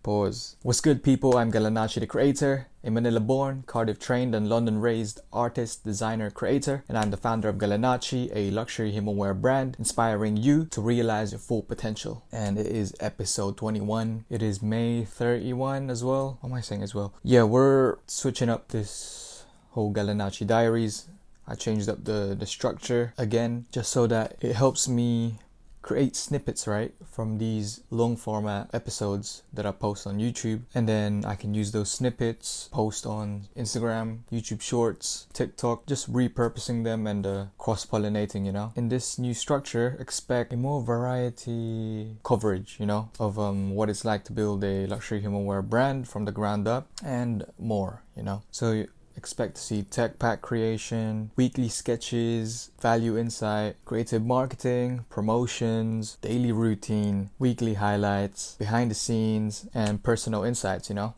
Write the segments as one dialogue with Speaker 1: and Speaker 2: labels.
Speaker 1: Pause. What's good, people? I'm Galanacci the Creator, a Manila-born, Cardiff-trained and London-raised artist, designer, creator, and I'm the founder of Galanacci, a luxury humanwear brand, inspiring you to realize your full potential. And it is episode 21. It is May 31 as well. What am I saying as well? Yeah, we're switching up this whole Galanacci Diaries. I changed up the structure again, just so that it helps me create snippets, right, from these long format episodes that I post on YouTube, and then I can use those snippets, post on Instagram, YouTube Shorts, TikTok, just repurposing them and cross-pollinating, you know. In this new structure, expect a more variety coverage, you know, of what it's like to build a luxury humanwear brand from the ground up and more, you know. So expect to see Techpack creation, weekly sketches, value insight, creative marketing, promotions, daily routine, weekly highlights, behind the scenes, and personal insights, you know.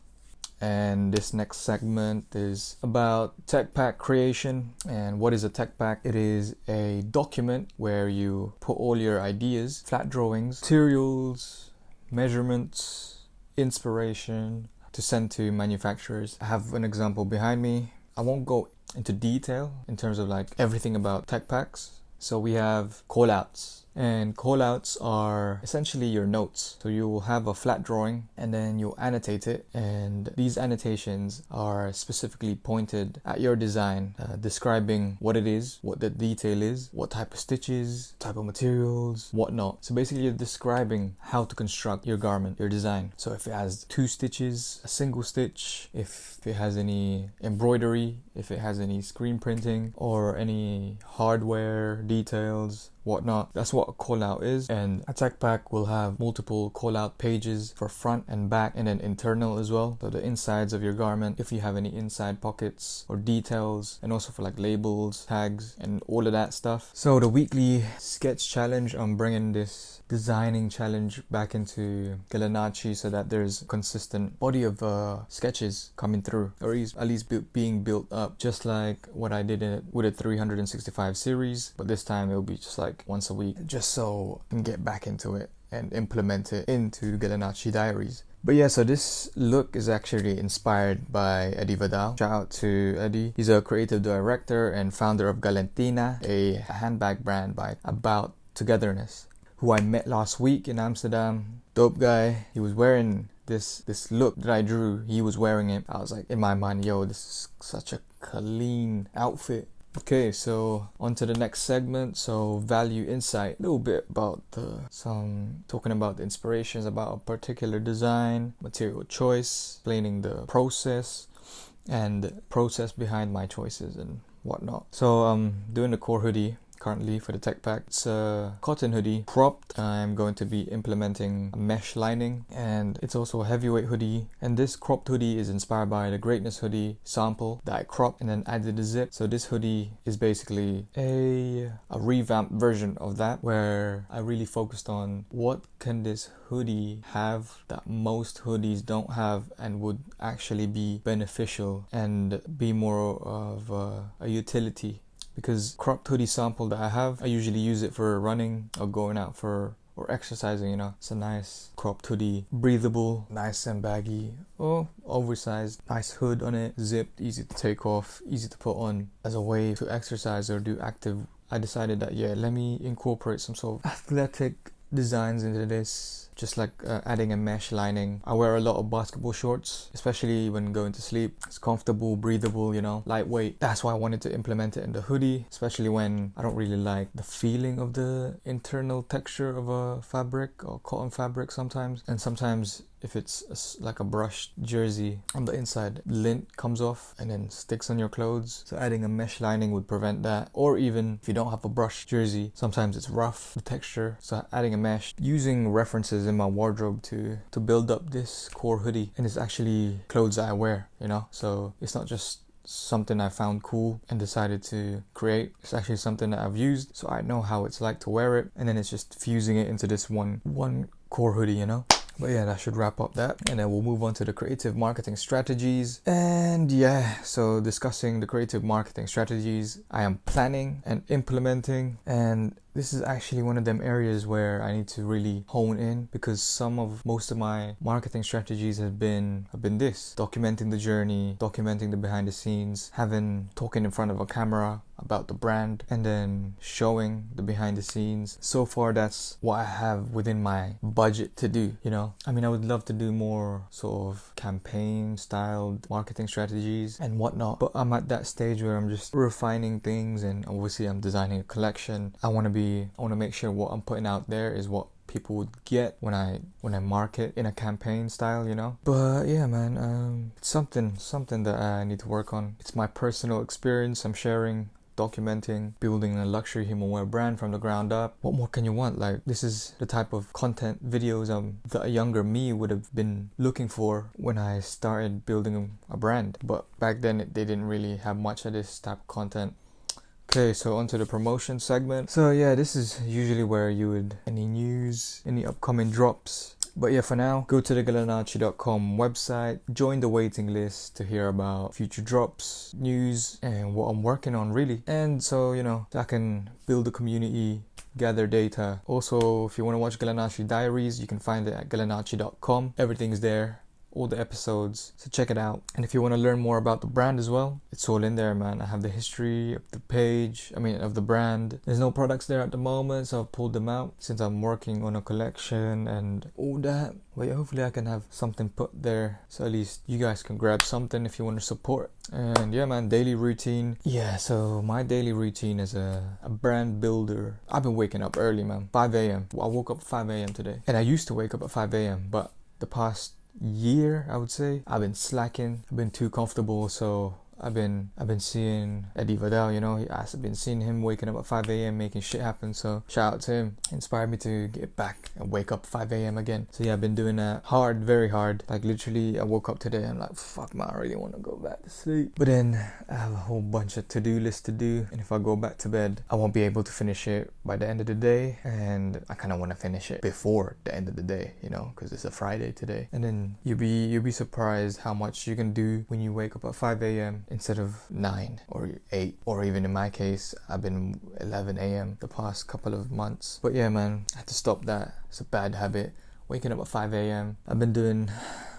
Speaker 1: And this next segment is about Techpack creation. And what is a Techpack? It is a document where you put all your ideas, flat drawings, materials, measurements, inspiration, to send to manufacturers. I have an example behind me. I won't go into detail in terms of like everything about Techpacks. So we have callouts, and callouts are essentially your notes. So you will have a flat drawing and then you'll annotate it, and these annotations are specifically pointed at your design, describing what it is, what the detail is, what type of stitches, type of materials, whatnot. So basically you're describing how to construct your garment, your design. So if it has 2 stitches, a single stitch, if it has any embroidery, if it has any screen printing or any hardware details, whatnot. That's what a callout is. And a Techpack will have multiple callout pages for front and back, and then internal as well. So the insides of your garment, if you have any inside pockets or details, and also for like labels, tags, and all of that stuff. So the weekly sketch challenge, I'm bringing this designing challenge back into Galanacci so that there's a consistent body of sketches coming through, or at least being built up, just like what I did with a 365 series, but this time it'll be just like once a week, just so I can get back into it and implement it into Galanacci Diaries. But yeah, so this look is actually inspired by Eddie Vidal. Shout out to Eddie. He's a creative director and founder of Galantina, a handbag brand about togetherness, who I met last week in Amsterdam. Dope guy. He was wearing this look that I drew. He was wearing it. I was like, in my mind, yo, this is such a clean outfit. Okay, so on to the next segment. So value insight, a little bit about talking about the inspirations about a particular design, material choice, explaining the process and process behind my choices and whatnot. So I'm doing the core hoodie currently for the Techpack. It's a cotton hoodie, cropped. I'm going to be implementing a mesh lining, and it's also a heavyweight hoodie. And this cropped hoodie is inspired by the Greatness hoodie sample that I cropped and then added a zip. So this hoodie is basically a revamped version of that, where I really focused on what can this hoodie have that most hoodies don't have and would actually be beneficial and be more of a utility. Because cropped hoodie sample that I have, I usually use it for running or going out or exercising, you know. It's a nice cropped hoodie, breathable, nice and baggy, or oversized, nice hood on it, zipped, easy to take off, easy to put on as a way to exercise or do active. I decided that, yeah, let me incorporate some sort of athletic designs into this, just like adding a mesh lining. I wear a lot of basketball shorts, especially when going to sleep. It's comfortable, breathable, you know, lightweight. That's why I wanted to implement it in the hoodie, especially when I don't really like the feeling of the internal texture of a fabric or cotton fabric sometimes. And sometimes if it's like a brushed jersey on the inside, lint comes off and then sticks on your clothes. So adding a mesh lining would prevent that. Or even if you don't have a brushed jersey, sometimes it's rough, the texture. So adding a mesh, using references in my wardrobe to build up this core hoodie. And it's actually clothes that I wear, you know. So it's not just something I found cool and decided to create. It's actually something that I've used, so I know how it's like to wear it, and then it's just fusing it into this one core hoodie, you know. But yeah, that should wrap up that, and then we'll move on to the creative marketing strategies. And yeah, so discussing the creative marketing strategies I am planning and implementing, and this is actually one of them areas where I need to really hone in, because most of my marketing strategies have been this: documenting the journey, documenting the behind the scenes, talking in front of a camera about the brand, and then showing the behind the scenes. So far, that's what I have within my budget to do, you know. I mean, I would love to do more sort of campaign styled marketing strategies and whatnot, but I'm at that stage where I'm just refining things, and obviously I'm designing a collection. I want to make sure what I'm putting out there is what people would get when I market in a campaign style, you know. But yeah, man, it's something that I need to work on. It's my personal experience I'm sharing, documenting, building a luxury humanwear brand from the ground up. What more can you want? Like, this is the type of content videos that a younger me would have been looking for when I started building a brand. But back then they didn't really have much of this type of content. Okay, so onto the promotion segment. So yeah, this is usually where you would any news, any upcoming drops. But yeah, for now, go to the galanacci.com website, join the waiting list to hear about future drops, news, and what I'm working on, really. And so, you know, I can build a community, gather data. Also, if you want to watch Galanacci Diaries, you can find it at galanacci.com. Everything's there, all the episodes, so check it out. And if you want to learn more about the brand as well, it's all in there, man. I have the history of the page, of the brand. There's no products there at the moment, so I've pulled them out since I'm working on a collection and all that. But yeah, hopefully I can have something put there, so at least you guys can grab something if you want to support. And yeah, man, daily routine. Yeah, so my daily routine as a brand builder, I've been waking up early, man. 5 a.m. I woke up at 5 a.m. today. And I used to wake up at 5 a.m. but the past year, I would say, I've been slacking. I've been too comfortable, so I've been seeing Eddie Vidal, you know. I've been seeing him waking up at 5 a.m. making shit happen, so shout out to him. Inspired me to get back and wake up 5 a.m. again. So yeah, I've been doing that hard, very hard. Like literally, I woke up today, I'm like, fuck man, I really want to go back to sleep. But then I have a whole bunch of to-do lists to do, and if I go back to bed, I won't be able to finish it by the end of the day, and I kind of want to finish it before the end of the day, you know, because it's a Friday today. And then you'll be surprised how much you can do when you wake up at 5 a.m. instead of 9 or 8, or even in my case, I've been 11 a.m. the past couple of months. But yeah, man, I had to stop that. It's a bad habit, waking up at 5 a.m. I've been doing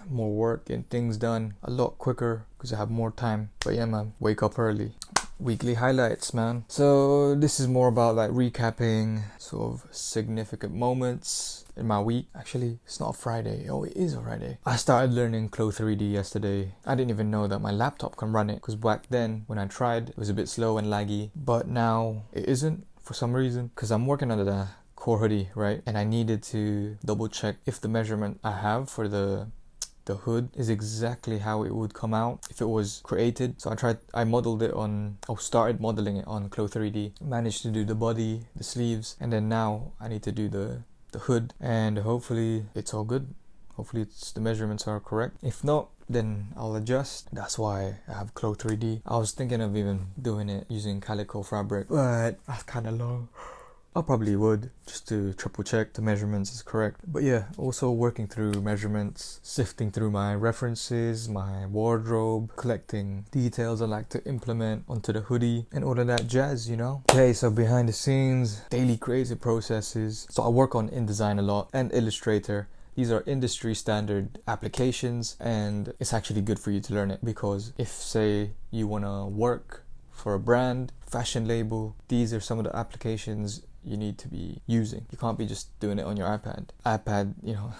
Speaker 1: more work and things done a lot quicker because I have more time. But yeah, man, wake up early. Weekly highlights, man. So this is more about like recapping sort of significant moments in my week. Actually, it's not a Friday. Oh, it is a Friday. I started learning Clo 3D yesterday. I didn't even know that my laptop can run it, because back then when I tried, it was a bit slow and laggy, but now it isn't for some reason, because I'm working on the core hoodie, right? And I needed to double check if the measurement I have for the hood is exactly how it would come out if it was created. So I started modeling it on Clo 3D, managed to do the body, the sleeves, and then now I need to do the hood, and hopefully it's all good. Hopefully the measurements are correct. If not, then I'll adjust. That's why I have Clo 3D. I was thinking of even doing it using calico fabric, but that's kind of long. I probably would, just to triple check the measurements is correct. But yeah, also working through measurements, sifting through my references, my wardrobe, collecting details I like to implement onto the hoodie, and all of that jazz, you know. Okay, so behind the scenes, daily creative processes. So I work on InDesign a lot and Illustrator. These are industry standard applications, and it's actually good for you to learn it, because if, say, you want to work for a brand, fashion label, these are some of the applications you need to be using. You can't be just doing it on your iPad, you know.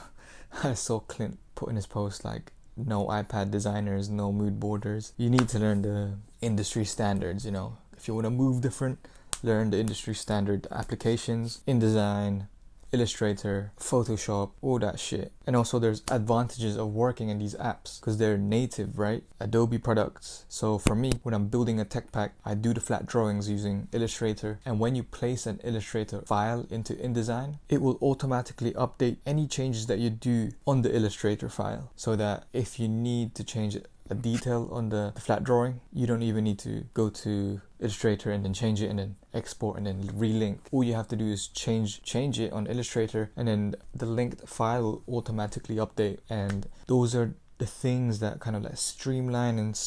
Speaker 1: I saw Clint put in his post like, no iPad designers, no mood boarders. You need to learn the industry standards, you know. If you want to move different, learn the industry standard applications, InDesign, Illustrator, Photoshop, all that shit. And also there's advantages of working in these apps because they're native, right? Adobe products. So for me, when I'm building a Techpack, I do the flat drawings using Illustrator. And when you place an Illustrator file into InDesign, it will automatically update any changes that you do on the Illustrator file, so that if you need to change a detail on the flat drawing, you don't even need to go to Illustrator and then change it and then export and then relink. All you have to do is change it on Illustrator, and then the linked file will automatically update. And those are the things that kind of like streamline and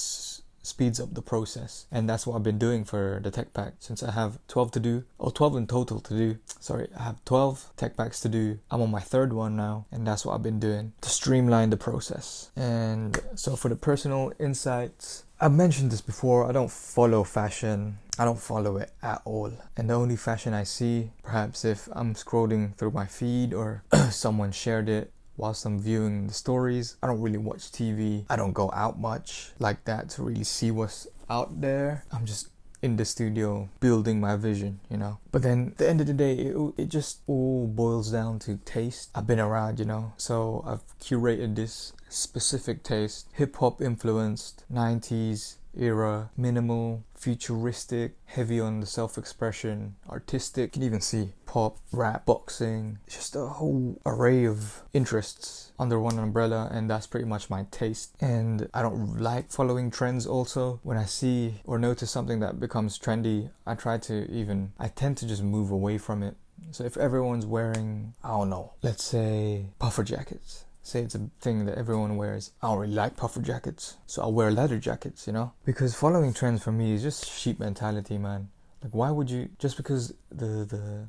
Speaker 1: speeds up the process. And that's what I've been doing for the Techpack. Since I have 12 to do, or 12 in total to do. Sorry, I have 12 Techpacks to do. I'm on my third one now, and that's what I've been doing to streamline the process. And so for the personal insights, I've mentioned this before, I don't follow fashion. I don't follow it at all. And the only fashion I see, perhaps if I'm scrolling through my feed or someone shared it whilst I'm viewing the stories. I don't really watch TV. I don't go out much like that to really see what's out there. I'm just in the studio building my vision, you know. But then at the end of the day, it just all boils down to taste. I've been around, you know, so I've curated this specific taste, hip-hop influenced, 90s era, minimal, futuristic, heavy on the self-expression, artistic. You can even see pop, rap, boxing, just a whole array of interests under one umbrella, and that's pretty much my taste. And I don't like following trends also. When I see or notice something that becomes trendy, I tend to just move away from it. So if everyone's wearing, I don't know, let's say puffer jackets, say it's a thing that everyone wears. I don't really like puffer jackets, so I'll wear leather jackets, you know? Because following trends for me is just sheep mentality, man. Like, why would you, just because the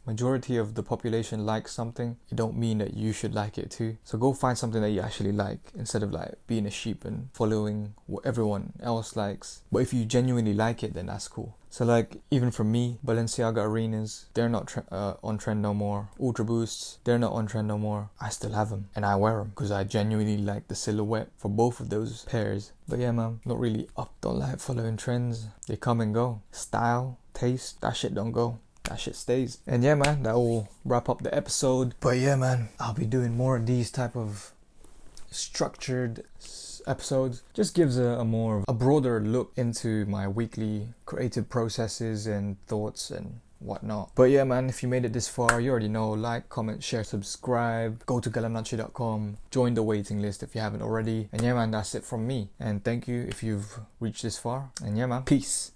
Speaker 1: majority of the population likes something, it don't mean that you should like it too. So go find something that you actually like, instead of like being a sheep and following what everyone else likes. But if you genuinely like it, then that's cool. So like, even for me, Balenciaga Arenas, they're not on trend no more. Ultra Boosts, they're not on trend no more. I still have them and I wear them because I genuinely like the silhouette for both of those pairs. But yeah, man, not really don't like following trends. They come and go. Style, taste, that shit don't go. That shit stays. And yeah, man, that will wrap up the episode. But yeah, man, I'll be doing more of these type of structured episodes. Just gives a broader look into my weekly creative processes and thoughts and whatnot. But yeah, man, if you made it this far, you already know, like, comment, share, subscribe, go to galanacci.com, join the waiting list if you haven't already. And yeah, man, that's it from me. And thank you if you've reached this far. And yeah, man, peace.